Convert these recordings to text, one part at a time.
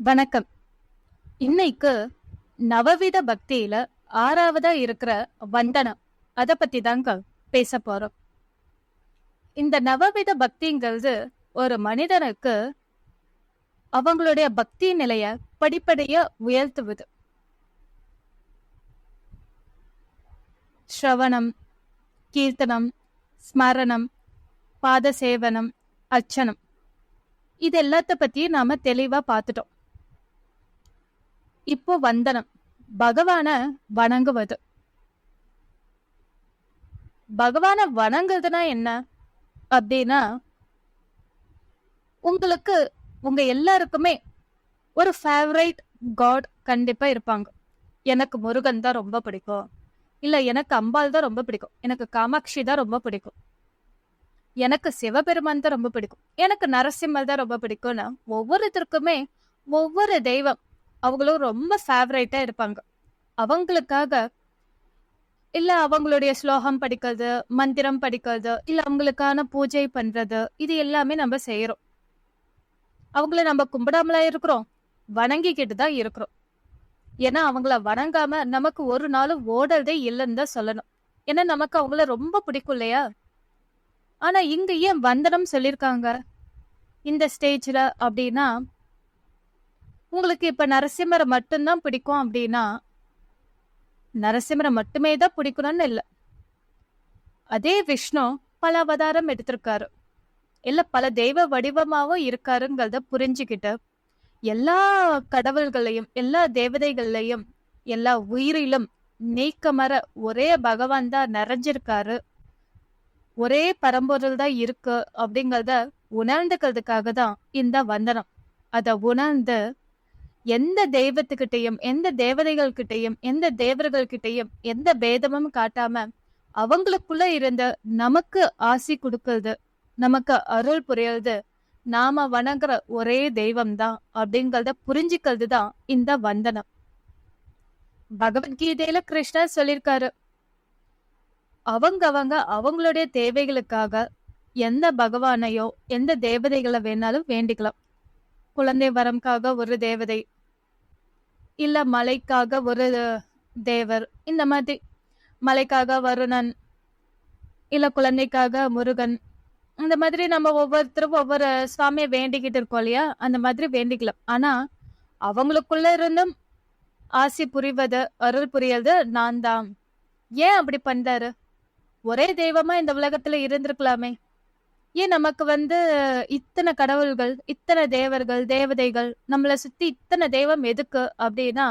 வணக்கம். இன்னைக்கு நவவித பக்தியில ஆறாவதா இருக்கிற வந்தனம் அத பத்தி தாங்க பேச போறோம். இந்த நவவித பக்திங்கிறது ஒரு மனிதனுக்கு அவங்களுடைய பக்தி நிலைய படிப்படியா உயர்த்துவது. ஸ்ரவணம், கீர்த்தனம், ஸ்மரணம், பாத சேவனம், அர்ச்சனம் இது எல்லாத்த பத்தி நாம தெளிவா பார்த்துட்டோம். இப்போ வந்தனம், பகவான வணங்குவது. பகவான வணங்குறதுனா என்ன அப்படின்னா, உங்களுக்கு உங்க எல்லாருக்குமே ஒரு ஃபேவரைட் காட் கண்டிப்பா இருப்பாங்க. எனக்கு முருகன் தான் ரொம்ப பிடிக்கும், இல்ல எனக்கு அம்பாள் தான் ரொம்ப பிடிக்கும், எனக்கு காமாட்சி தான் ரொம்ப பிடிக்கும், எனக்கு சிவபெருமான் தான் ரொம்ப பிடிக்கும், எனக்கு நரசிம்மர் தான் ரொம்ப பிடிக்கும்னா ஒவ்வொருத்தருக்குமே ஒவ்வொரு தெய்வம் அவங்களும் ரொம்ப ஃபேவரைட்டா இருப்பாங்க. அவங்களுக்காக இல்ல அவங்களுடைய ஸ்லோகம் படிக்கிறது, மந்திரம் படிக்கிறது, இல்ல அவங்களுக்கான பூஜை பண்றது, இது எல்லாமே நம்ம செய்யறோம். அவங்கள நம்ம கும்பிடாமலா இருக்கிறோம், வணங்கிக்கிட்டு தான் இருக்கிறோம். ஏன்னா அவங்கள வணங்காம நமக்கு ஒரு நாளும் ஓடுறதே இல்லைன்னு தான் சொல்லணும். ஏன்னா நமக்கு அவங்கள ரொம்ப பிடிக்கும் இல்லையா? ஆனா இங்க ஏன் வந்தனம் சொல்லியிருக்காங்க இந்த ஸ்டேஜ்ல அப்படின்னா, உங்களுக்கு இப்ப நரசிம்மரை மட்டும்தான் பிடிக்கும் அப்படின்னா, நரசிம்மரை மட்டுமே தான் பிடிக்கணும்னு இல்லை. அதே விஷ்ணு பல அவதாரம் எடுத்திருக்காரு, இல்ல பல தெய்வ வடிவமாவும் இருக்காருங்கிறத புரிஞ்சுக்கிட்டு எல்லா கடவுள்களையும் எல்லா தேவதைகள்லையும் எல்லா உயிரிலும் நீக்கமர ஒரே பகவான் தான் நிறைஞ்சிருக்காரு, ஒரே பரம்பொருள் தான் இருக்கு அப்படிங்கறத உணர்ந்துக்கிறதுக்காக தான் இந்த வந்தனம். அத உணர்ந்து எந்த தெய்வத்துக்கிட்டையும் எந்த தேவதைகள் கிட்டையும் எந்த தேவர்கள் கிட்டையும் எந்த பேதமும் காட்டாம அவங்களுக்குள்ள இருந்த நமக்கு ஆசி கொடுக்கறது, நமக்கு அருள் புரியறது நாம வணங்குற ஒரே தெய்வம் தான் அப்படிங்கறத புரிஞ்சுக்கிறது தான் இந்த வந்தனம். பகவத்கீதையில கிருஷ்ணர் சொல்லியிருக்காரு, அவங்க அவங்களுடைய தேவைகளுக்காக எந்த பகவானையோ எந்த தேவதைகளை வேணாலும் வேண்டிக்கலாம். குழந்தை வரம்காக ஒரு தேவதை, இல்ல மலைக்காக ஒரு தேவர், இந்த மாதிரி மலைக்காக வருணன், இல்ல குழந்தைக்காக முருகன், இந்த மாதிரி நம்ம ஒவ்வொருத்தரும் ஒவ்வொரு சுவாமியை வேண்டிக்கிட்டு இருக்கோம் இல்லையா? அந்த மாதிரி வேண்டிக்கலாம். ஆனா அவங்களுக்குள்ள இருந்தும் ஆசி புரிவது அருள் புரியறது நான் தான். ஏன் அப்படி பண்றாரு? ஒரே தெய்வமா இந்த உலகத்துல இருந்திருக்கலாமே. ஏன் நமக்கு இத்தனை கடவுள்கள், இத்தனை தேவர்கள் தேவதைகள், நம்மளை சுத்தி இத்தனை தெய்வம் எதுக்கு அப்படின்னா,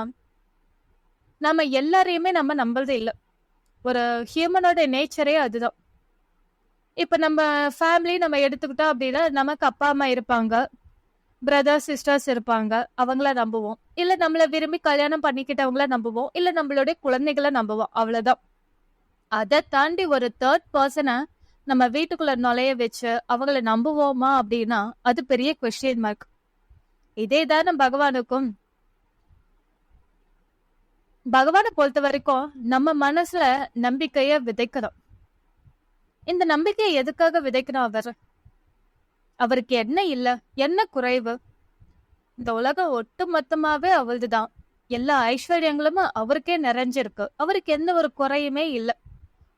நம்ம எல்லாரையுமே நம்ம நம்புறதே இல்லை. ஒரு ஹியூமனோட நேச்சரே அதுதான். இப்ப நம்ம ஃபேமிலி நம்ம எடுத்துக்கிட்டோம் அப்படின்னா, நமக்கு அப்பா அம்மா இருப்பாங்க, பிரதர்ஸ் சிஸ்டர்ஸ் இருப்பாங்க, அவங்கள நம்புவோம். இல்ல நம்மள விரும்பி கல்யாணம் பண்ணிக்கிட்டவங்கள நம்புவோம், இல்ல நம்மளுடைய குழந்தைகளை நம்புவோம், அவ்வளவுதான். அதை தாண்டி ஒரு தேர்ட் பர்சனை நம்ம வீட்டுக்குள்ள நுழைய வச்சு அவங்கள நம்புவோமா அப்படின்னா அது பெரிய கொஸ்டின் மார்க். இதே தானே பகவானுக்கும். பகவானை பொறுத்த வரைக்கும் நம்ம மனசுல நம்பிக்கைய விதைக்கணும். இந்த நம்பிக்கையை எதுக்காக விதைக்கணும்? அவருக்கு என்ன இல்ல, என்ன குறைவு? இந்த உலகம் ஒட்டு மொத்தமாவே அவருதுதான். எல்லா ஐஸ்வர்யங்களும் அவருக்கே நிறைஞ்சிருக்கு, அவருக்கு எந்த ஒரு குறையுமே இல்லை.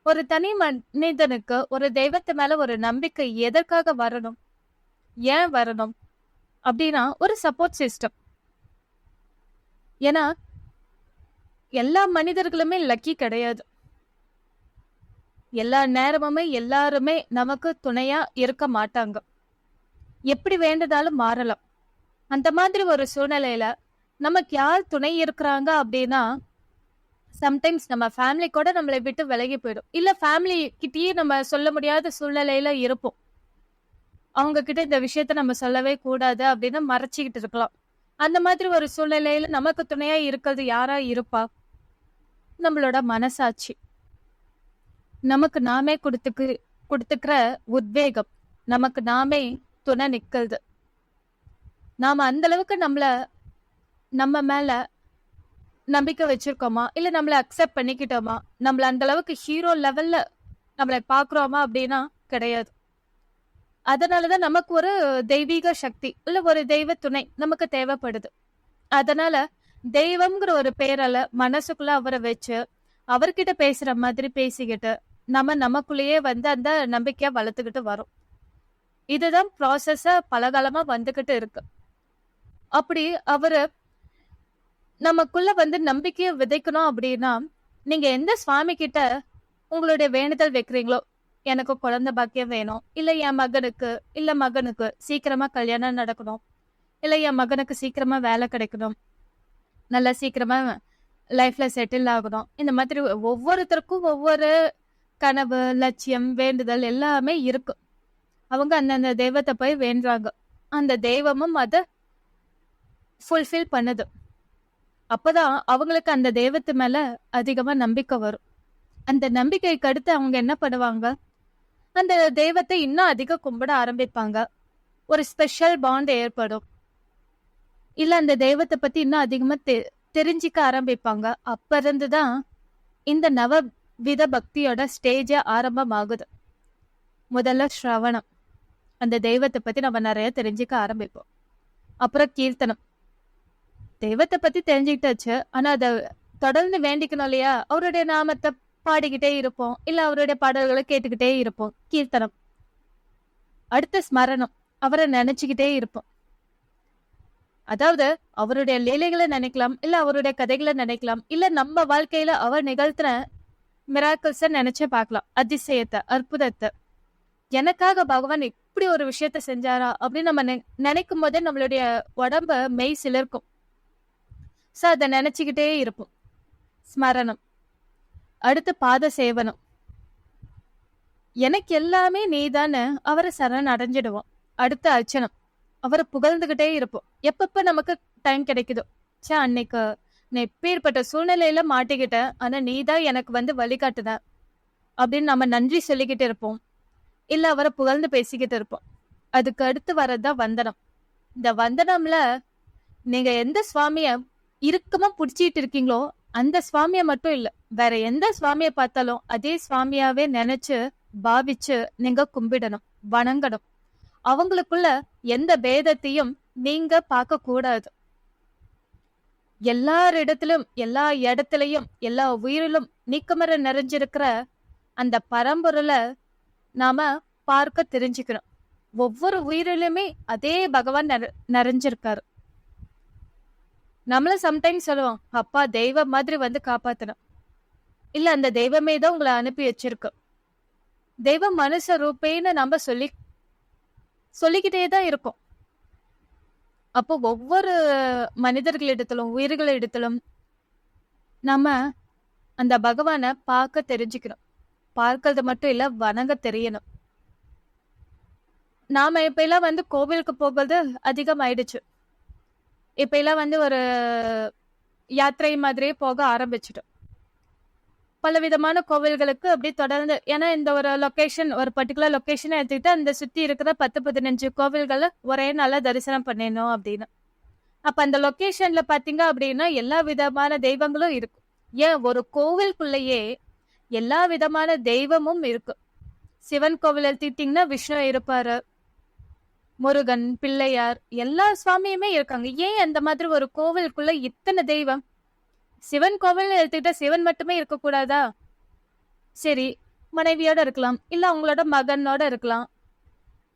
ஒரு தனி மனிதனுக்கு ஒரு தெய்வத்து மேல ஒரு நம்பிக்கை எதற்காக வரணும், ஏன் வரணும் அப்படின்னா ஒரு சப்போர்ட் சிஸ்டம். ஏன்னா எல்லா மனிதர்களுமே லக்கி கிடையாது. எல்லா நேரமுமே எல்லாருமே நமக்கு துணையா இருக்க மாட்டாங்க. எப்படி வேண்டதாலும் மாறலாம். அந்த மாதிரி ஒரு சூழ்நிலையில நமக்கு யார் துணை இருக்கிறாங்க அப்படின்னா, சம்டைம்ஸ் நம்ம ஃபேமிலி கூட நம்மளை விட்டு விலகி போயிடும். இல்ல ஃபேமிலி கிட்டயே நம்ம சொல்ல முடியாத சூழ்நிலையில இருப்போம். அவங்க கிட்ட இந்த விஷயத்த நம்ம சொல்லவே கூடாது அப்படின்னு மறைச்சிக்கிட்டு இருக்கலாம். அந்த மாதிரி ஒரு சூழ்நிலையில நமக்கு துணையா இருக்கிறது யாரா இருப்பா? நம்மளோட மனசாட்சி. நமக்கு நாமே கொடுத்துக்கிற உத்வேகம், நமக்கு நாமே துணை நிக்கிறது. நாம அந்த அளவுக்கு நம்ம மேல நம்பிக்கை வச்சிருக்கோமா, இல்ல நம்மள அக்செப்ட் பண்ணிக்கிட்டோமா, நம்மள அந்த அளவுக்கு ஹீரோ லெவல்ல நம்மளை பாக்குறோமா அப்படின்னா கிடையாது. அதனாலதான் நமக்கு ஒரு தெய்வீக சக்தி இல்ல ஒரு தெய்வ துணை நமக்கு தேவைப்படுது. அதனால தெய்வம்ங்கிற ஒரு பேரால மனசுக்குள்ள அவரை வச்சு அவர்கிட்ட பேசுற மாதிரி பேசிக்கிட்டு நம்ம நமக்குள்ளேயே வந்து அந்த நம்பிக்கைய வளர்த்துக்கிட்டு வரோம். இதுதான் ப்ராசஸா பல காலமா வந்துகிட்டு இருக்கு. அப்படி அவரு நமக்குள்ள வந்து நம்பிக்கைய விதைக்கணும் அப்படின்னா, நீங்க எந்த சுவாமி கிட்ட உங்களுடைய வேண்டுதல் வைக்கிறீங்களோ, எனக்கு குழந்தை பாக்கியம் வேணும், இல்ல என் மகனுக்கு, இல்ல மகனுக்கு சீக்கிரமா கல்யாணம் நடக்கணும், இல்ல என் மகனுக்கு சீக்கிரமா வேலை கிடைக்கணும், நல்லா சீக்கிரமா லைஃப்ல செட்டில் ஆகணும். இந்த மாதிரி ஒவ்வொருத்தருக்கும் ஒவ்வொரு கனவு, லட்சியம், வேண்டுதல் எல்லாமே இருக்கு. அவங்க அந்தந்த தெய்வத்தை போய் வேண்டுறாங்க. அந்த தெய்வமும் அதை ஃபுல்ஃபில் பண்ணுது. அப்பதான் அவங்களுக்கு அந்த தெய்வத்து மேல அதிகமா நம்பிக்கை வரும். அந்த நம்பிக்கைக்கு அடுத்து அவங்க என்ன பண்ணுவாங்க, அந்த தெய்வத்தை இன்னும் அதிகம் கும்பிட ஆரம்பிப்பாங்க. ஒரு ஸ்பெஷல் பாண்ட் ஏற்படும். இல்ல அந்த தெய்வத்தை பத்தி இன்னும் அதிகமா தெரிஞ்சிக்க ஆரம்பிப்பாங்க. அப்ப இருந்துதான் இந்த நவவித பக்தியோட ஸ்டேஜ் ஆரம்பமாகுது. முதல்ல ஸ்ரவணம், அந்த தெய்வத்தை பத்தி நம்ம நிறைய தெரிஞ்சுக்க ஆரம்பிப்போம். அப்புறம் கீர்த்தனம், தெய்வத்தை பத்தி தெரிஞ்சுக்கிட்டாச்சு, ஆனா அதை தொடர்ந்து வேண்டிக்கணும் இல்லையா, அவருடைய நாமத்தை பாடிக்கிட்டே இருப்போம், இல்ல அவருடைய பாடல்களை கேட்டுக்கிட்டே இருப்போம், கீர்த்தனம். அடுத்த ஸ்மரணம், அவரை நினைச்சுக்கிட்டே இருப்போம். அதாவது அவருடைய லீலைகளை நினைக்கலாம், இல்ல அவருடைய கதைகளை நினைக்கலாம், இல்ல நம்ம வாழ்க்கையில அவர் நிகழ்த்தின மிராக்கிள்ஸ நினைச்சே பார்க்கலாம், அதிசயத்தை, அற்புதத்தை. எனக்காக பகவான் இப்படி ஒரு விஷயத்த செஞ்சாரா அப்படின்னு நம்ம நினைக்கும் போதே நம்மளுடைய உடம்ப மெய் சிலிர்க்கும். சோ அதை நினைச்சுக்கிட்டே இருப்போம். ஸ்மரணம். அடுத்து பாத சேவனம், எனக்கு எல்லாமே நீதான்னு அவரை சரண் அடைஞ்சிடுவோம். அடுத்து அர்ச்சனம், அவரை புகழ்ந்துகிட்டே இருப்போம். எப்பப்ப நமக்கு டைம் கிடைக்குதோ, அன்னைக்கு நான் எப்பேற்பட்ட சூழ்நிலையில மாட்டிக்கிட்டேன், ஆனா நீதான் எனக்கு வந்து வழிகாட்டுத அப்படின்னு நம்ம நன்றி சொல்லிக்கிட்டு இருப்போம். இல்ல அவரை புகழ்ந்து பேசிக்கிட்டு இருப்போம். அதுக்கு அடுத்து வர்றதுதான் வந்தனம். இந்த வந்தனம்ல நீங்க எந்த சுவாமிய இறுக்கமா புடிச்சிட்டு இருக்கீங்களோ அந்த சுவாமிய மட்டும் இல்ல, வேற எந்த சுவாமிய பார்த்தாலும் அதே சுவாமியாவே நினைச்சு பாவிச்சு நீங்க கும்பிடணும், வணங்கணும். அவங்களுக்குள்ள எந்த பேதத்தையும் நீங்க பார்க்க கூடாது. எல்லாரிடத்திலும், எல்லா இடத்துலயும், எல்லா உயிரிலும் நீக்கமர நிறைஞ்சிருக்கிற அந்த பரம்பொருளை நாம பார்க்க தெரிஞ்சுக்கணும். ஒவ்வொரு உயிரிலுமே அதே பகவான் நிறைஞ்சிருக்காரு. நம்மள சம்டைம்ஸ் சொல்லுவோம், அப்பா தெய்வம் மாதிரி வந்து காப்பாத்தணும், இல்ல அந்த தெய்வமே தான் உங்களை அனுப்பி வச்சிருக்கு, தெய்வம் மனுஷ ரூபேன்னு நம்ம சொல்லிக்கிட்டே தான் இருக்கோம். அப்போ ஒவ்வொரு மனிதர்களிடத்திலும், உயிர்களிடத்திலும் நம்ம அந்த பகவானை பார்க்க தெரிஞ்சுக்கணும். பார்க்கறது மட்டும் இல்ல, வணங்க தெரியணும். நாம இப்ப எல்லாம் வந்து கோவிலுக்கு போகிறது அதிகம் ஆயிடுச்சு. இப்ப எல்லாம் வந்து ஒரு யாத்திரை மாதிரியே போக ஆரம்பிச்சிட்டோம். பல விதமான கோவில்களுக்கு அப்படி தொடர்ந்து, ஏன்னா இந்த ஒரு லொகேஷன், ஒரு பர்டிகுலர் லொகேஷன் எடுத்துக்கிட்டு அந்த சுத்தி இருக்கிற 10-15 கோவில்களை ஒரே நாள தரிசனம் பண்ணிடணும் அப்படின்னு. அப்ப அந்த லொகேஷன்ல பாத்தீங்க அப்படின்னா எல்லா விதமான தெய்வங்களும் இருக்கு. ஏன் ஒரு கோவிலுக்குள்ளேயே எல்லா விதமான தெய்வமும் இருக்கு. சிவன் கோவில் எடுத்துக்கிட்டீங்கன்னா விஷ்ணு இருப்பாரு, முருகன், பிள்ளையார், எல்லா சுவாமியுமே இருக்காங்க. ஏன் அந்த மாதிரி ஒரு கோவிலுக்குள்ள இத்தனை தெய்வம்? சிவன் கோவில் எடுத்துக்கிட்டா சிவன் மட்டுமே இருக்கக்கூடாதா? சரி, மனைவியோட இருக்கலாம், இல்ல அவங்களோட மகனோட இருக்கலாம்.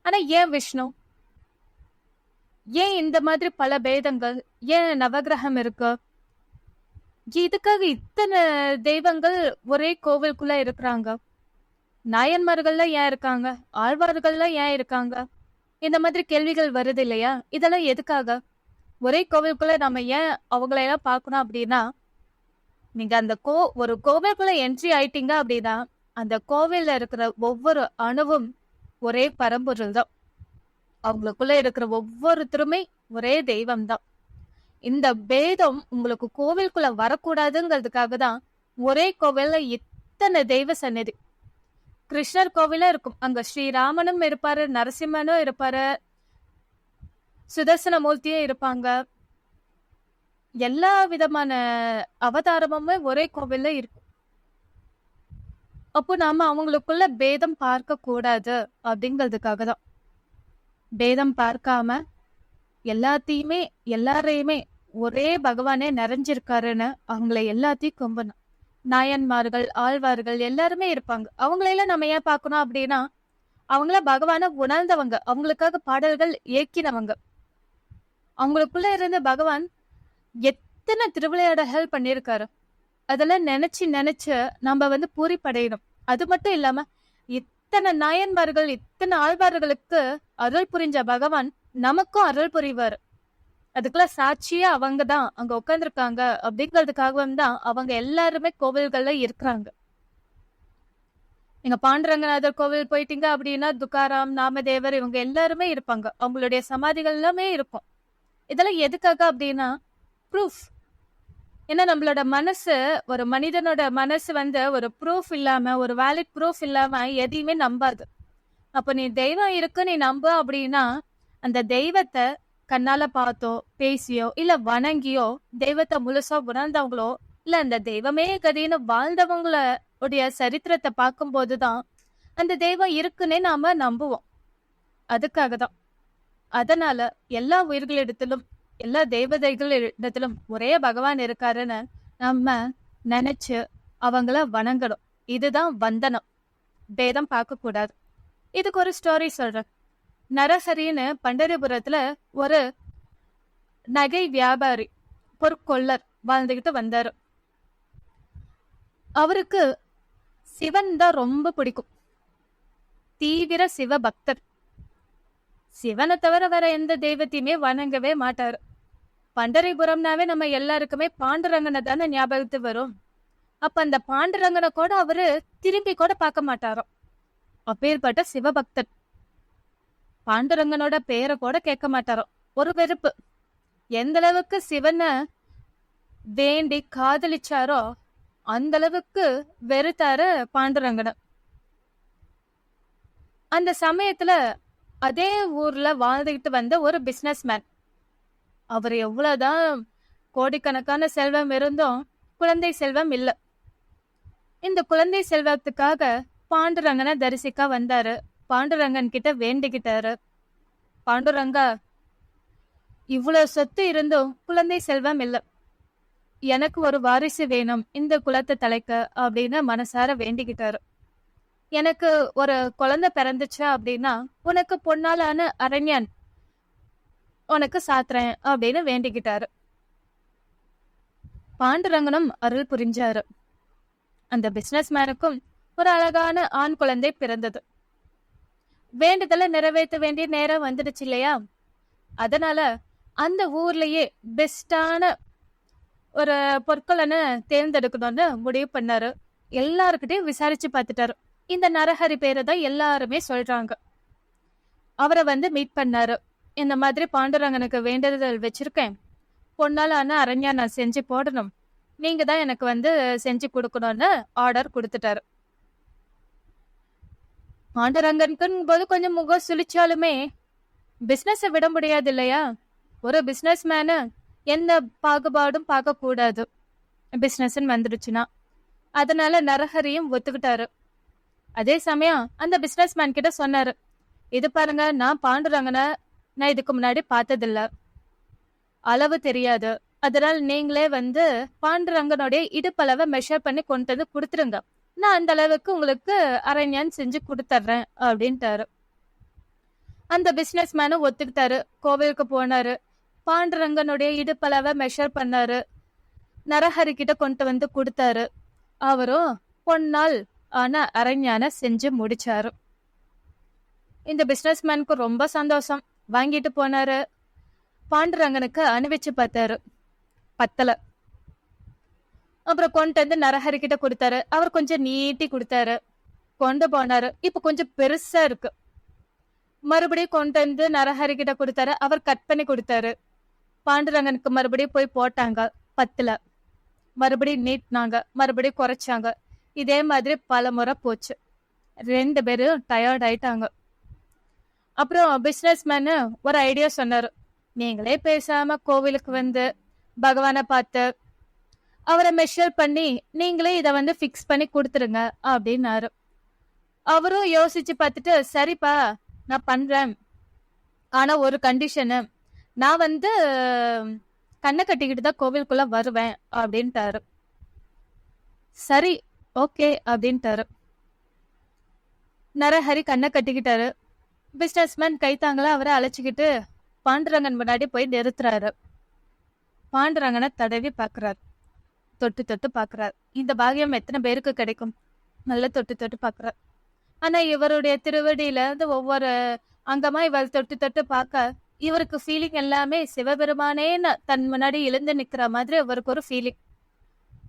ஆனா ஏன் விஷ்ணு? ஏன் இந்த மாதிரி பல பேதங்கள்? ஏன் நவகிரகம் இருக்கு? இதுக்காக இத்தனை தெய்வங்கள் ஒரே கோவிலுக்குள்ள இருக்கிறாங்க. நாயன்மார்கள்ல ஏன் இருக்காங்க? ஆழ்வார்கள்ல ஏன் இருக்காங்க? இந்த மாதிரி கேள்விகள் வருது இல்லையா? இதெல்லாம் எதுக்காக? ஒரே கோவிலுக்குள்ள நம்ம ஏன் அவங்களையெல்லாம் பார்க்கணும் அப்படின்னா, நீங்க அந்த ஒரு கோவிலுக்குள்ள என்ட்ரி ஆயிட்டீங்க அப்படின்னா அந்த கோவில்ல இருக்கிற ஒவ்வொரு அணுவும் ஒரே பரம்பொருள் தான். அவங்களுக்குள்ள இருக்கிற ஒவ்வொருத்தருமே ஒரே தெய்வம் தான். இந்த பேதம் உங்களுக்கு கோவிலுக்குள்ள வரக்கூடாதுங்கிறதுக்காக தான் ஒரே கோவில்ல இத்தனை தெய்வ சந்நிதி. கிருஷ்ணர் கோவிலும் இருக்கும், அங்க ஸ்ரீராமனும் இருப்பாரு, நரசிம்மனும் இருப்பாரு, சுதர்சன மூர்த்தியும் இருப்பாங்க. எல்லா விதமான அவதாரமுமே ஒரே கோவில்ல இருக்கு. அப்போ நாம அவங்களுக்குள்ள பேதம் பார்க்க கூடாது அப்படிங்கிறதுக்காக தான். பேதம் பார்க்காம எல்லாத்தையுமே, எல்லாரையுமே ஒரே பகவானே நிறைஞ்சிருக்காருன்னு அவங்கள எல்லாத்தையும் கும்பணும். நாயன்மார்கள், ஆழ்வார்கள் எல்லாருமே இருப்பாங்க. அவங்களையெல்லாம் நம்ம ஏன் பார்க்கணும் அப்படின்னா, அவங்கள பகவானை உணர்ந்தவங்க, அவங்களுக்காக பாடல்கள் இயக்கினவங்க. அவங்களுக்குள்ள இருந்த பகவான் எத்தனை திருவிளையாடல்கள் பண்ணியிருக்காரு. அதெல்லாம் நினைச்சு நினைச்சு நம்ம பூரிப்படையணும். அது மட்டும் இல்லாம இத்தனை நாயன்மார்கள், இத்தனை ஆழ்வார்களுக்கு அருள் புரிஞ்ச பகவான் நமக்கும் அருள் புரிவார். அதுக்கெல்லாம் சாட்சியா அவங்க தான் அங்க உட்கார்ந்துருக்காங்க. அப்படிங்கிறதுக்காகவும் தான் அவங்க எல்லாருமே கோவில்கள்ல இருக்கிறாங்க. நீங்க பாண்டுரங்கநாதர் கோவில் போயிட்டீங்க அப்படின்னா துக்காராம், நாமதேவர் இவங்க எல்லாருமே இருப்பாங்க. அவங்களுடைய சமாதிகள் எல்லாமே இருக்கும். இதெல்லாம் எதுக்காக அப்படின்னா ப்ரூஃப். ஏன்னா நம்மளோட மனசு, ஒரு மனிதனோட மனசு ஒரு ப்ரூஃப் இல்லாம, ஒரு வேலிட் ப்ரூஃப் இல்லாம எதையுமே நம்பாது. அப்ப நீ தெய்வம் இருக்கு நீ நம்ப அப்படின்னா, அந்த தெய்வத்தை கண்ணால பார்த்தோ, பேசியோ, இல்ல வணங்கியோ, தெய்வத்தை முழுசா உணர்ந்தவங்களோ, இல்ல அந்த தெய்வமே கதின்னு வாழ்ந்தவங்கள உடைய சரித்திரத்தை பார்க்கும் போதுதான் அந்த தெய்வம் இருக்குன்னே நாம நம்புவோம். அதுக்காக தான். அதனால எல்லா உயிர்களிடத்திலும், எல்லா தேவதைகளிடத்திலும் ஒரே பகவான் இருக்காருன்னு நம்ம நினைச்சு அவங்கள வணங்கணும். இதுதான் வந்தனம். பேதம் பார்க்க கூடாது. இதுக்கு ஒரு ஸ்டோரி சொல்றேன். நரஹரின்னு பண்டரிபுரத்துல ஒரு நகை வியாபாரி, பொற்கொள்ளர் வாழ்ந்துகிட்டு வந்தாரு. அவருக்கு சிவன் தான் ரொம்ப பிடிக்கும். தீவிர சிவ பக்தர். சிவனை தவிர வேற எந்த தெய்வத்தையுமே வணங்கவே மாட்டாரு. பண்டரிபுரம்னாவே நம்ம எல்லாருக்குமே பாண்டுரங்கனை தானே ஞாபகத்து வரும். அப்ப அந்த பாண்டுரங்கனை கூட அவரு திரும்பி கூட பார்க்க மாட்டாராம். அப்பேற்பட்ட சிவபக்தர். பாண்டுரங்கனோட பேரை கூட கேட்க மாட்டாராம். ஒரு வெறுப்பு. எந்த அளவுக்கு சிவனை வேண்டி காதலிச்சாரோ அந்த அளவுக்கு வெறுத்தாரு பாண்டுரங்கனை. அந்த சமயத்துல அதே ஊர்ல வாழ்ந்துகிட்டு வந்த ஒரு பிசினஸ் மேன். அவர் எவ்வளவுதான் கோடிக்கணக்கான செல்வம் இருந்தும் குழந்தை செல்வம் இல்ல. இந்த குழந்தை செல்வத்துக்காக பாண்டுரங்கனை தரிசிக்க வந்தாரு. பாண்டுரங்கன் கிட்ட வேண்டிக்கிட்டாரு, பாண்டுரங்கா, இவ்வளவு சொத்து இருந்தும் குழந்தை செல்வம் இல்ல, எனக்கு ஒரு வாரிசு வேணும் இந்த குலத்தை தலைக்க அப்படின்னு மனசார வேண்டிக்கிட்டாரு. எனக்கு ஒரு குழந்தை பிறந்துச்சா அப்படின்னா உனக்கு பொன்னாலான அரண்யான் உனக்கு சாத்துறேன் அப்படின்னு வேண்டிக்கிட்டாரு. பாண்டுரங்கனும் அருள் புரிஞ்சாரு. அந்த பிசினஸ் மேனுக்கும் ஒரு அழகான ஆண் குழந்தை பிறந்தது. வேண்டுதலை நிறைவேற்ற வேண்டிய நேரம் வந்துடுச்சு இல்லையா? அதனால அந்த ஊர்லயே பெஸ்டான ஒரு பொற்கொள்ளனை தேர்ந்தெடுக்கணும்னு முடிவு பண்ணாரு. எல்லாருக்கிட்டையும் விசாரிச்சு பார்த்துட்டாரு. இந்த நரஹரி பேரை தான் எல்லாருமே சொல்றாங்க. அவரை மீட் பண்ணாரு. இந்த மாதிரி பாண்டுரங்கனுக்கு வேண்டுதல் வச்சிருக்கேன், பொன்னாலான அரண்யா நான் செஞ்சு போடணும், நீங்க தான் எனக்கு செஞ்சு கொடுக்கணும்னு ஆர்டர் கொடுத்துட்டாரு. பாண்டுரங்கனுக்குன்னு போது கொஞ்சம் முகம் சுழிச்சாலுமே பிசினஸ விட முடியாது இல்லையா? ஒரு பிசினஸ் மேனு எந்த பாகுபாடும் பார்க்க கூடாது பிசினஸ் வந்துடுச்சுன்னா. அதனால நரஹரியும் ஒத்துக்கிட்டாரு. அதே சமயம் அந்த பிசினஸ் மேன் கிட்ட சொன்னாரு, இது பாருங்க, நான் பாண்டுரங்கனை நான் இதுக்கு முன்னாடி பார்த்ததில்ல, அளவு தெரியாது, அதனால நீங்களே பாண்டுரங்கனுடைய இடுப்பளவை மெஷர் பண்ணி கொண்டு வந்து கொடுத்துருங்க, நான் அந்த அளவுக்கு உங்களுக்கு அரண்யான் செஞ்சு கொடுத்துட்றேன் அப்படின்ட்டாரு. அந்த பிசினஸ் மேனும் ஒத்துக்கிட்டாரு. கோவிலுக்கு போனாரு. பாண்டுரங்கனுடைய இடுப்பளவை மெஷர் பண்ணாரு. நரஹரி கிட்ட கொண்டு வந்து கொடுத்தாரு. அவரும் பொன்னால் ஆனா அரண்யான செஞ்சு முடிச்சாரு. இந்த பிசினஸ் மேனுக்கு ரொம்ப சந்தோஷம். வாங்கிட்டு போனாரு. பாண்டுரங்கனுக்கு அணிவிச்சு பார்த்தாரு, பத்தல. அப்புறம் கொண்டு வந்து நரஹரி கிட்ட கொடுத்தாரு. அவர் கொஞ்சம் நீட்டி கொடுத்தாரு. கொண்டு போனாரு. இப்ப கொஞ்சம் பெருசா இருக்கு. மறுபடியும் கொண்டு வந்து நரஹரி கிட்ட கொடுத்தாரு. அவர் கட் பண்ணி கொடுத்தாரு. பாண்டுரங்கனுக்கு மறுபடியும் போய் போட்டாங்க, பத்தல. மறுபடியும் நீட்டினாங்க, மறுபடியும் குறைச்சாங்க. இதே மாதிரி பல முறை போச்சு. 2 பேரும் டயர்ட் ஆயிட்டாங்க. அப்புறம் பிசினஸ் மேனு ஒரு ஐடியா சொன்னாரு. நீங்களே பேசாம கோவிலுக்கு பகவானை பார்த்து அவரை மெஷர் பண்ணி நீங்களே இதை ஃபிக்ஸ் பண்ணி கொடுத்துருங்க அப்படின்னாரு. அவரும் யோசிச்சு பார்த்துட்டு, சரிப்பா நான் பண்றேன், ஆனா ஒரு கண்டிஷனு, நான் கண்ணை கட்டிக்கிட்டு தான் கோவிலுக்குள்ள வருவேன் அப்படின்ட்டாரு. சரி, ஓகே அப்படின்ட்டாரு. நரஹரி கண்ணை கட்டிக்கிட்டாரு. பிசினஸ்மேன் கைத்தாங்களா அவரை அழைச்சிக்கிட்டு பாண்டுரங்கன் முன்னாடி போய் நிறுத்துறாரு. பாண்டுரங்கனை தடவி பாக்குறாரு, தொட்டு தொட்டு பாக்குறாரு. இந்த பாகியம் எத்தனை பேருக்கு கிடைக்கும்? நல்லா தொட்டு தொட்டு பாக்குறாரு. ஆனா இவருடைய திருவடியில இருந்து ஒவ்வொரு அங்கமா இவர் தொட்டு தொட்டு பார்க்க இவருக்கு ஃபீலிங் எல்லாமே சிவபெருமானேன்னு தன் முன்னாடி எழுந்து நிக்கிற மாதிரி அவருக்கு ஒரு ஃபீலிங்.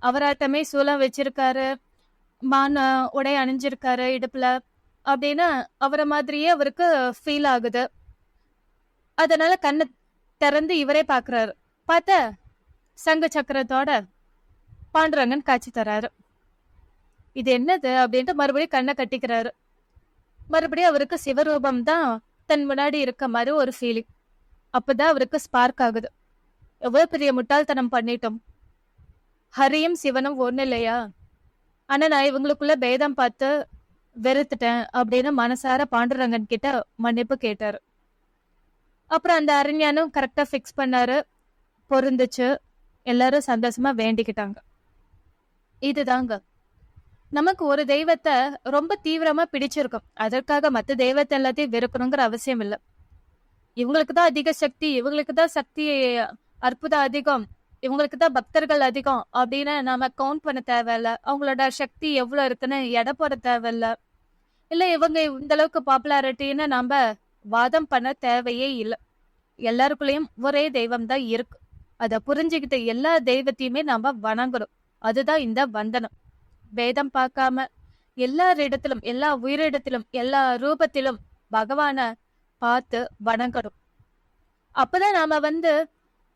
அவராட்டமே சூலம் வச்சிருக்காரு, மான உடை அணிஞ்சிருக்காரு இடுப்புல அப்படின்னு அவரை மாதிரியே அவருக்கு ஃபீல் ஆகுது. அதனால கண்ணை திறந்து இவரே பாக்குறாரு. பார்த்த சங்கு சக்கரத்தோட பாண்டுரங்கன் காட்சி தராரு. இது என்னது அப்படின்ட்டு மறுபடியும் கண்ணை கட்டிக்கிறாரு. மறுபடியும் அவருக்கு சிவரூபம் தான் தன் முன்னாடி இருக்க மாதிரி ஒரு ஃபீலிங். அப்பதான் அவருக்கு ஸ்பார்க் ஆகுது. எவ்வளவு பெரிய முட்டாள்தனம் பண்ணிட்டோம். ஹரியும் சிவனும் ஒண்ணு இல்லையா? ஆனா நான் இவங்களுக்குள்ள பேதம் பார்த்து வெறுத்துட்டேன் அப்படின்னு மனசார பாண்டுரங்கன் கிட்ட மன்னிப்பு கேட்டாரு. அப்புறம் அந்த அரண்யானும் கரெக்டா ஃபிக்ஸ் பண்ணாரு. பொருந்துச்சு. எல்லாரும் சந்தோஷமா வேண்டிக்கிட்டாங்க. இதுதாங்க, நமக்கு ஒரு தெய்வத்தை ரொம்ப தீவிரமா பிடிச்சிருக்கும். அதற்காக மற்ற தெய்வத்தை எல்லாத்தையும் வெறுக்கணுங்கிற அவசியம் இல்லை. இவங்களுக்கு தான் அதிக சக்தி, இவங்களுக்கு தான் சக்தி அற்புதம் அதிகம், இவங்களுக்கு தான் பக்தர்கள் அதிகம் அப்படின்னு நாம கவுண்ட் பண்ண தேவையில்ல. அவங்களோட சக்தி எவ்வளவு இருக்குன்னு எடை போட தேவையில்ல. இல்ல இவங்க இந்த அளவுக்கு பாப்புலாரிட்டின்னு நாம வாதம் பண்ண தேவையே இல்லை. எல்லாருக்குள்ளயும் ஒரே தெய்வம் தான் இருக்கு. அதை புரிஞ்சுக்கிட்ட எல்லா தெய்வத்தையுமே நாம வணங்கணும். அதுதான் இந்த வந்தனம். பேதம் பார்க்காம எல்லாரிடத்திலும், எல்லா உயிரிடத்திலும், எல்லா ரூபத்திலும் பகவான பார்த்து வணங்கணும். அப்பதான் நாம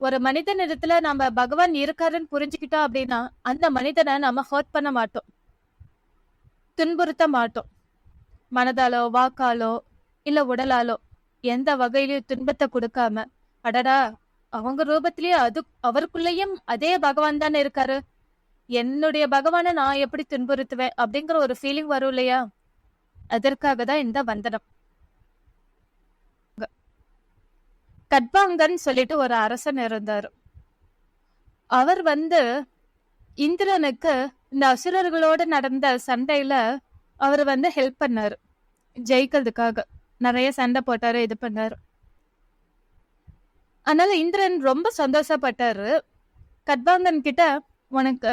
ஒரு மனிதனிடத்துல நம்ம பகவான் இருக்காருன்னு புரிஞ்சுக்கிட்டோம் அப்படின்னா அந்த மனிதனை நாம ஹர்ட் பண்ண மாட்டோம், துன்புறுத்த மாட்டோம். மனதாலோ வாக்காலோ இல்ல உடலாலோ எந்த வகையிலயும் துன்பத்தை கொடுக்காம, அடடா அவங்க ரூபத்திலேயே அது அவருக்குள்ளேயும் அதே பகவான் தானே இருக்காரு, என்னுடைய பகவானை நான் எப்படி துன்புறுத்துவேன் அப்படிங்கிற ஒரு ஃபீலிங் வரும் இல்லையா? அதற்காக தான் இந்த வந்தனம். கட்பாங்கன் சொல்லிட்டு ஒரு அரசன் இருந்தாரு. அவர் இந்திரனுக்கு இந்த அசுரர்களோட நடந்த சண்டையில அவர் ஹெல்ப் பண்ணாரு, ஜெயிக்கிறதுக்காக நிறைய சண்டை போட்டாரு, இது பண்ணாரு. அதனால இந்திரன் ரொம்ப சந்தோஷப்பட்டாரு. கட்பாங்கன் கிட்ட, உனக்கு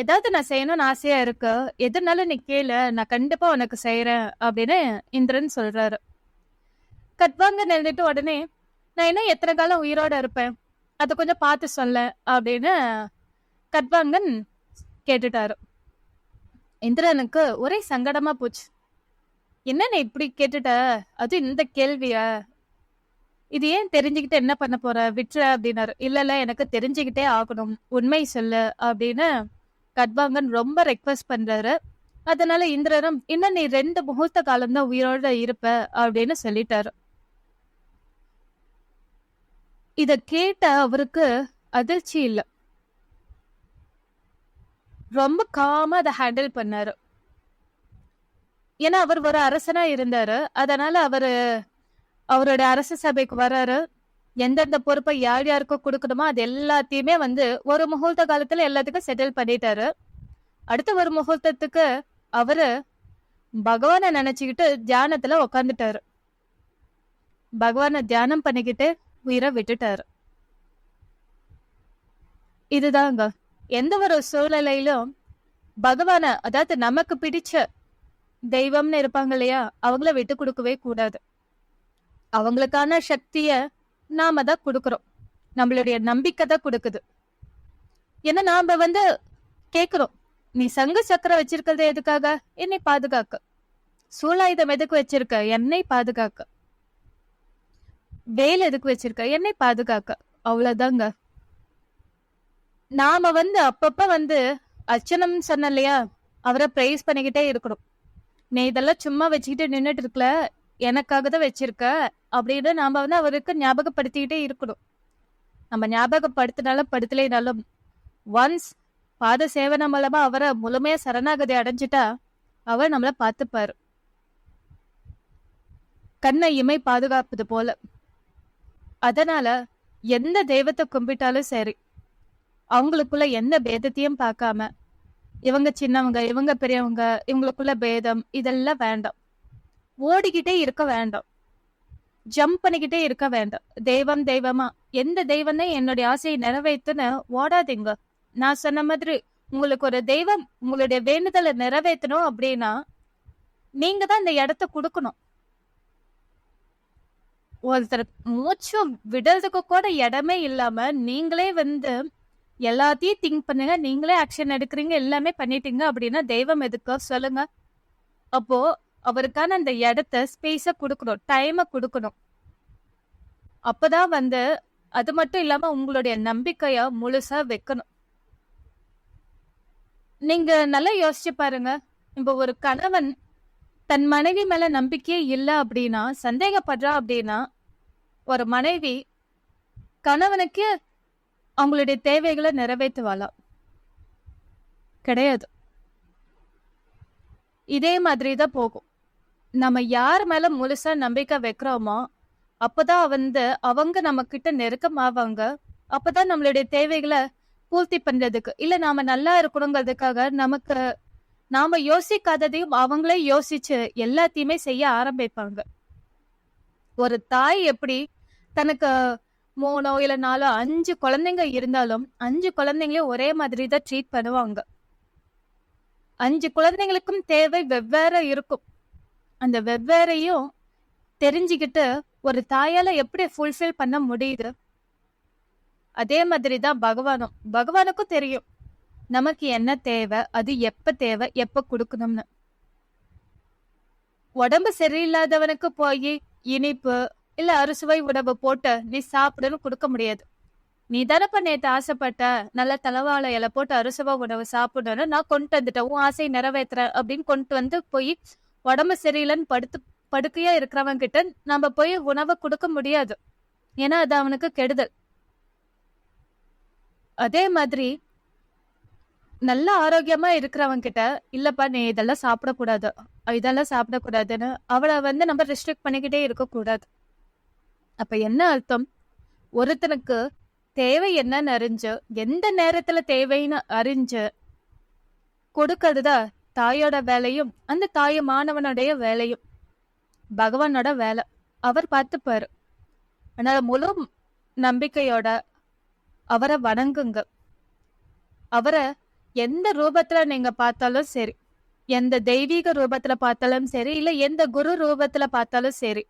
ஏதாவது நான் செய்யணும்னு ஆசையா இருக்கு, எதுனாலும் நீ கேளு, நான் கண்டிப்பா உனக்கு செய்யறேன் அப்படின்னு இந்திரன் சொல்றாரு. கட்பாங்கன் எழுதிட்டு உடனே, நான் இன்னும் எத்தனை காலம் உயிரோட இருப்பேன், அதை கொஞ்சம் பார்த்து சொல்ல அப்படின்னு கட்பாங்கன் கேட்டுட்டாரு. இந்திரனுக்கு ஒரே சங்கடமா போச்சு. என்ன நீ இப்படி கேட்டுட்ட, அது இந்த கேள்விய, இது ஏன் தெரிஞ்சுக்கிட்டு என்ன பண்ண போற, விட்டுற அப்படின்னாரு. இல்ல எனக்கு தெரிஞ்சுக்கிட்டே ஆகணும், உண்மை சொல்லு அப்படின்னு கட்பாங்கன் ரொம்ப ரெக்வஸ்ட் பண்றாரு. அதனால இந்திரனும், இன்னும் நீ 2 முகூர்த்த காலம் தான் உயிரோட இருப்ப அப்படின்னு சொல்லிட்டாரு. இத கேட்ட அவருக்கு அதிர்ச்சி இல்ல, ரொம்ப காமா அதை ஹேண்டில் பண்ணாரு. ஏன்னா அவர் ஒரு அரசனா இருந்தாரு. அதனால அவரோட அரச சபைக்கு வர்றாரு. எந்தெந்த பொறுப்பை யார் யாருக்கும் கொடுக்கணுமோ அது எல்லாத்தையுமே ஒரு முகூர்த்த காலத்துல எல்லாத்துக்கும் செட்டில் பண்ணிட்டாரு. அடுத்த ஒரு முகூர்த்தத்துக்கு அவரு பகவானை நினைச்சுக்கிட்டு தியானத்துல உக்காந்துட்டாரு. பகவானை தியானம் பண்ணிக்கிட்டு உயிரை விட்டுட்டாரு. இதுதாங்க, எந்த ஒரு சூழ்நிலையிலும் பகவான, அதாவது நமக்கு பிடிச்ச தெய்வம்னு இருப்பாங்க இல்லையா, அவங்கள விட்டு கொடுக்கவே கூடாது. அவங்களுக்கான சக்திய நாம தான் கொடுக்கறோம், நம்மளுடைய நம்பிக்கை தான் கொடுக்குது. ஏன்னா நாம கேக்குறோம், நீ சங்கு சக்கரம் வச்சிருக்கிறது எதுக்காக? என்னை பாதுகாக்க. சூலாயுதம் எதுக்கு வச்சிருக்க? என்னை பாதுகாக்க. வேல் எதுக்கு வச்சிருக்க? என்னை பாதுகாக்க. அவ்வளவுதாங்க. நாம அப்பப்ப அர்ச்சனம் சொன்ன இல்லையா, அவரை பிரைஸ் பண்ணிக்கிட்டே இருக்கணும். நீ இதெல்லாம் சும்மா வச்சுக்கிட்டு நின்றுட்டு இருக்கல, எனக்காக தான் வச்சிருக்க அப்படின்னு நாம அவருக்கு ஞாபகப்படுத்திக்கிட்டே இருக்கணும். நம்ம ஞாபகப்படுத்தினாலும் படுத்தலைனாலும் ஒன்ஸ் பாத சேவனை மூலமா அவரை முழுமையா சரணாகதி அடைஞ்சிட்டா அவர் நம்மள பார்த்துப்பாரு. கண்ணை இமை பாதுகாப்பது போல. அதனால எந்த தெய்வத்தை கும்பிட்டாலும் சரி, அவங்களுக்குள்ள எந்த பேதத்தையும் பார்க்காம, இவங்க சின்னவங்க, இவங்க பெரியவங்க, இவங்களுக்குள்ள பேதம் இதெல்லாம் வேண்டாம். ஓடிக்கிட்டே இருக்க வேண்டாம். ஜம்ப் பண்ணிக்கிட்டே இருக்க வேண்டாம். தெய்வம் தெய்வமா எந்த தெய்வம் தான் என்னுடைய ஆசையை நிறைவேத்துன்னு ஓடாதீங்க. நான் சொன்ன மாதிரி உங்களுக்கு ஒரு தெய்வம் உங்களுடைய வேண்டுதலை நிறைவேற்றணும் அப்படின்னா நீங்க தான் இந்த இடத்த கொடுக்கணும். ஒருத்தர் மூச்சு விடுறதுக்கு கூட இடமே இல்லாம நீங்களே எல்லாத்தையும் திங்க் பண்ணுங்க, நீங்களே ஆக்ஷன் எடுக்கிறீங்க, எல்லாமே பண்ணிட்டீங்க அப்படின்னா தெய்வம் எதுக்கு சொல்லுங்க? அப்போ அவருக்கான அந்த இடத்த ஸ்பேஸ கொடுக்கணும், டைம கொடுக்கணும். அப்பதான் அது மட்டும் இல்லாம உங்களுடைய நம்பிக்கைய முழுசா வைக்கணும். நீங்க நல்லா யோசிச்சு பாருங்க. இப்ப ஒரு கணவன் தன் மனைவி மேல நம்பிக்கையே இல்ல அப்படின்னா, சந்தேகப்படுறா அப்படின்னா, ஒரு மனைவி கணவனுக்கு அவங்களுடைய தேவைகளை நிறைவேற்றுவாளா? கிடையாது. இதே மாதிரிதான் போகும். நம்ம யார் மேல முழுசா நம்பிக்கை வைக்கிறோமோ அப்பதான் அவங்க நம்ம கிட்ட நெருக்கமாவாங்க. அப்பதான் நம்மளுடைய தேவைகளை பூர்த்தி பண்றதுக்கு, இல்ல நாம நல்லா இருக்கணுங்கிறதுக்காக நாம யோசிக்காததையும் அவங்களே யோசிச்சு எல்லாத்தையுமே செய்ய ஆரம்பிப்பாங்க. ஒரு தாய் எப்படி தனக்கு 3 இல்ல 4 5 குழந்தைங்க இருந்தாலும் 5 குழந்தைங்களையும் ஒரே மாதிரி தான் ட்ரீட் பண்ணுவாங்க. 5 குழந்தைங்களுக்கும் தேவை வெவ்வேறு இருக்கும். அந்த வெவ்வேறையும் தெரிஞ்சுக்கிட்டு ஒரு தாயால எப்படி ஃபுல்ஃபில் பண்ண முடியுது? அதே மாதிரிதான் பகவானுக்கும் தெரியும் நமக்கு என்ன தேவை, அது எப்ப எப்ப கொடுக்கணும்னு. உடம்பு சரியில்லாதவனுக்கு போய் இனிப்பு இல்ல அறுசுவை உணவு போட்டு நீ சாப்பிடுன்னு கொடுக்க முடியாது. நீ தானப்ப நேத்து ஆசைப்பட்ட நல்ல தலவாழை இலை போட்டு அறுசுவை உணவு சாப்பிடணும்னு நான் கொண்டு வந்துட்டேன், உன் ஆசையை நிறைவேற்றுறேன் அப்படின்னு கொண்டு போய் உடம்பு சரியில்லைன்னு படுக்கையா இருக்கிறவன் கிட்ட நம்ம போய் உணவை கொடுக்க முடியாது. ஏன்னா அது அவனுக்கு கெடுதல். அதே மாதிரி நல்ல ஆரோக்கியமா இருக்கிறவன் கிட்ட இல்லப்பா நீ இதெல்லாம் சாப்பிடக்கூடாதுன்னு அவளை நம்ம ரெஸ்ட்ரிக்ட் பண்ணிக்கிட்டே இருக்கக்கூடாது. அப்ப என்ன அர்த்தம்? ஒருத்தனுக்கு தேவை என்னன்னு அறிஞ்சு எந்த நேரத்துல தேவைன்னு அறிஞ்சு கொடுக்கறதுதான் தாயோட வேலையும் அந்த மாணவனுடைய வேலையும் பகவானோட வேலை. அவர் பார்த்துப்பாரு. அதனால முழு நம்பிக்கையோட அவரை வணங்குங்க. அவரை எந்த ரூபத்துல நீங்க பார்த்தாலும் சரி, எந்த தெய்வீக ரூபத்துல பார்த்தாலும் சரி, இல்ல எந்த குரு ரூபத்துல பார்த்தாலும் சரி,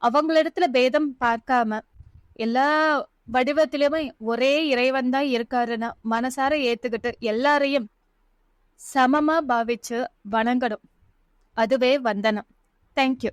அவங்களிடத்துல பேதம் பார்க்காம எல்லா வடிவத்திலுமே ஒரே இறைவன் தான் இருக்காருன்னா மனசார ஏத்துக்கிட்டு எல்லாரையும் சமமா பாவிச்சு வணங்கணும். அதுவே வந்தனம். தேங்க்யூ.